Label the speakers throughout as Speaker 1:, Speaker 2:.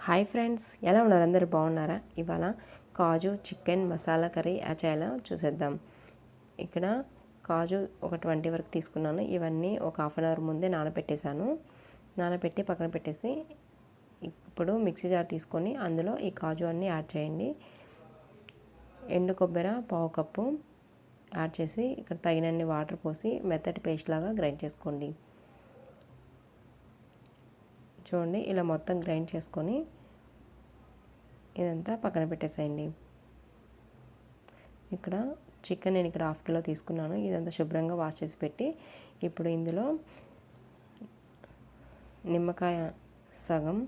Speaker 1: Hi friends, ఎలా ఉన్నారు? అందరూ బాగున్నారా? ఇవాళ కాజు చికెన్ మసాలా కర్రీ చేయాలో చూసేద్దాం. ఇక్కడ కాజు ఒక 20 వరకు తీసుకున్నాను. ఇవన్నీ ఒక హాఫ్ అన్ అవర్ ముందే నానబెట్టి పక్కన పెట్టేసి ఇప్పుడు మిక్సీ జార్ తీసుకొని అందులో ఈ కాజు అన్నీ యాడ్ చేయండి. ఎండు కొబ్బరి పావు కప్పు యాడ్ చేసి ఇక్కడ తగినన్ని వాటర్ పోసి మెత్తటి పేస్ట్ లాగా గ్రైండ్ చేసుకోండి. చూడండి, ఇలా మొత్తం గ్రైండ్ చేసుకొని ఇదంతా పక్కన పెట్టేసేయండి. ఇక్కడ చికెన్ నేను ఇక్కడ 1/2 కిలో తీసుకున్నాను. ఇదంతా శుభ్రంగా వాష్ చేసి పెట్టి ఇప్పుడు ఇందులో నిమ్మకాయ సగం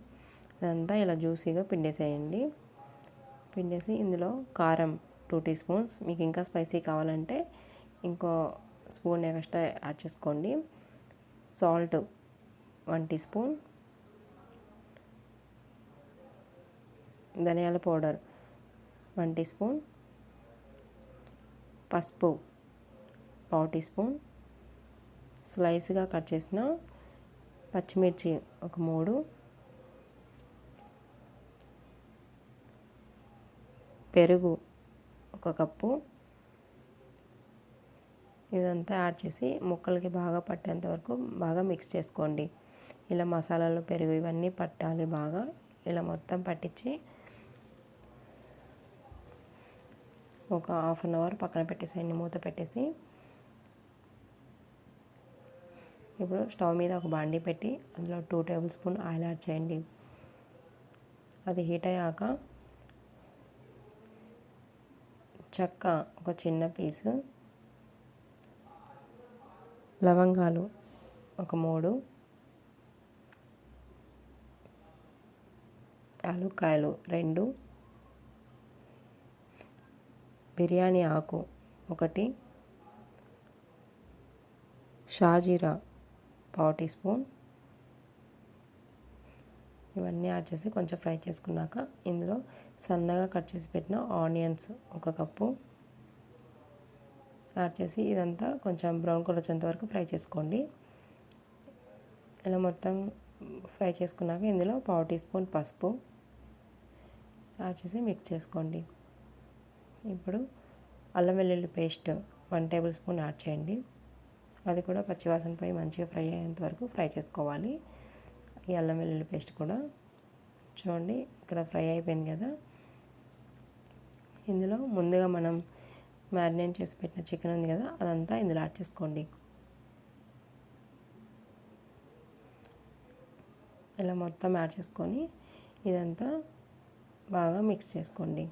Speaker 1: ఇదంతా ఇలా జ్యూసీగా పిండేసేయండి. పిండేసి ఇందులో కారం 2 టీ స్పూన్స్, మీకు ఇంకా స్పైసీ కావాలంటే ఇంకో స్పూన్ ఎక్స్ట్రా యాడ్ చేసుకోండి. సాల్ట్ 1 టీ స్పూన్, ధనియాల పౌడర్ 1 టీ స్పూన్, పసుపు పావు టీ స్పూన్, స్లైస్గా కట్ చేసిన పచ్చిమిర్చి ఒక 3, పెరుగు 1 కప్పు. ఇదంతా యాడ్ చేసి ముక్కలకి బాగా పట్టేంత వరకు బాగా మిక్స్ చేసుకోండి. ఇలా మసాలాలు పెరుగు ఇవన్నీ పట్టాలి బాగా. ఇలా మొత్తం పట్టించి ఒక హాఫ్ అన్ అవర్ పక్కన పెట్టేసేయండి, మూత పెట్టేసి. ఇప్పుడు స్టవ్ మీద ఒక బాండీ పెట్టి అందులో 2 టేబుల్ స్పూన్ ఆయిల్ యాడ్ చేయండి. అది హీట్ అయ్యాక చెక్క ఒక చిన్న పీసు, లవంగాలు ఒక 3, యాలక్కాయలు 2, బిర్యానీ ఆకు 1, షాజీరా పావు టీ స్పూన్. ఇవన్నీ యాడ్ చేసి కొంచెం ఫ్రై చేసుకున్నాక ఇందులో సన్నగా కట్ చేసి పెట్టిన ఆనియన్స్ 1 కప్పు యాడ్ చేసి ఇదంతా కొంచెం బ్రౌన్ కలర్ వచ్చేంత వరకు ఫ్రై చేసుకోండి. ఇలా మొత్తం ఫ్రై చేసుకున్నాక ఇందులో పావు టీ స్పూన్ పసుపు యాడ్ చేసి మిక్స్ చేసుకోండి. ఇప్పుడు అల్లం వెల్లుల్లి పేస్ట్ 1 టేబుల్ స్పూన్ యాడ్ చేయండి. అది కూడా పచ్చివాసన పోయి మంచిగా ఫ్రై అయ్యేంత వరకు ఫ్రై చేసుకోవాలి. ఈ అల్లం వెల్లుల్లి పేస్ట్ కూడా చూడండి ఇక్కడ ఫ్రై అయిపోయింది కదా. ఇందులో ముందుగా మనం మ్యారినేట్ చేసి పెట్టిన చికెన్ ఉంది కదా, అదంతా ఇందులో యాడ్ చేసుకోండి. ఇలా మొత్తం యాడ్ చేసుకొని ఇదంతా బాగా మిక్స్ చేసుకోండి.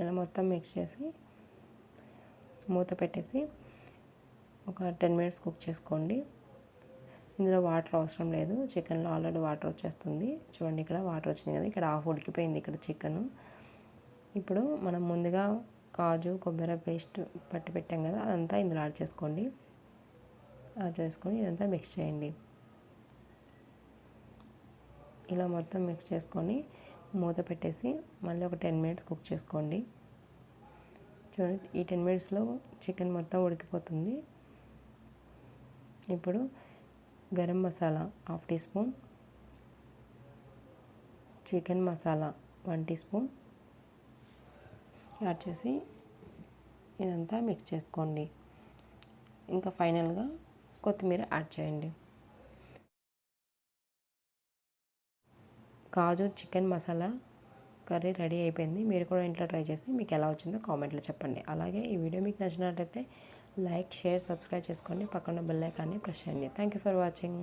Speaker 1: ఇలా మొత్తం మిక్స్ చేసి మూత పెట్టేసి ఒక 10 మినిట్స్ కుక్ చేసుకోండి. ఇందులో వాటర్ అవసరం లేదు, చికెన్లో ఆల్రెడీ వాటర్ వచ్చేస్తుంది. చూడండి ఇక్కడ వాటర్ వచ్చింది కదా, ఇక్కడ హాఫ్ ఉడికిపోయింది ఇక్కడ చికెన్. ఇప్పుడు మనం ముందుగా కాజు కొబ్బరి పేస్ట్ పట్టి పెట్టాం కదా, అదంతా ఇందులో యాడ్ చేసుకోండి. యాడ్ చేసుకొని ఇదంతా మిక్స్ చేయండి. ఇలా మొత్తం మిక్స్ చేసుకొని మూత పెట్టేసి మళ్ళీ ఒక 10 మినిట్స్ కుక్ చేసుకోండి. చూడండి ఈ 10 మినిట్స్లో చికెన్ మొత్తం ఉడికిపోతుంది. ఇప్పుడు garam masala 1/2 teaspoon, chicken masala 1 teaspoon add చేసి ఇదంతా మిక్స్ చేసుకోండి. ఇంకా ఫైనల్గా కొత్తిమీర యాడ్ చేయండి. Kaju chicken masala curry ready అయిపోయింది. మీరు కూడా ఇంట్లో ట్రై చేసి మీకు ఎలా వచ్చిందో కామెంట్లో చెప్పండి. అలాగే ఈ వీడియో మీకు నచ్చినట్లయితే లైక్, షేర్, సబ్స్క్రైబ్ చేసుకోండి. పక్కన బెల్ ఐకాన్ని ప్రెస్ చేయండి. Thank you for watching.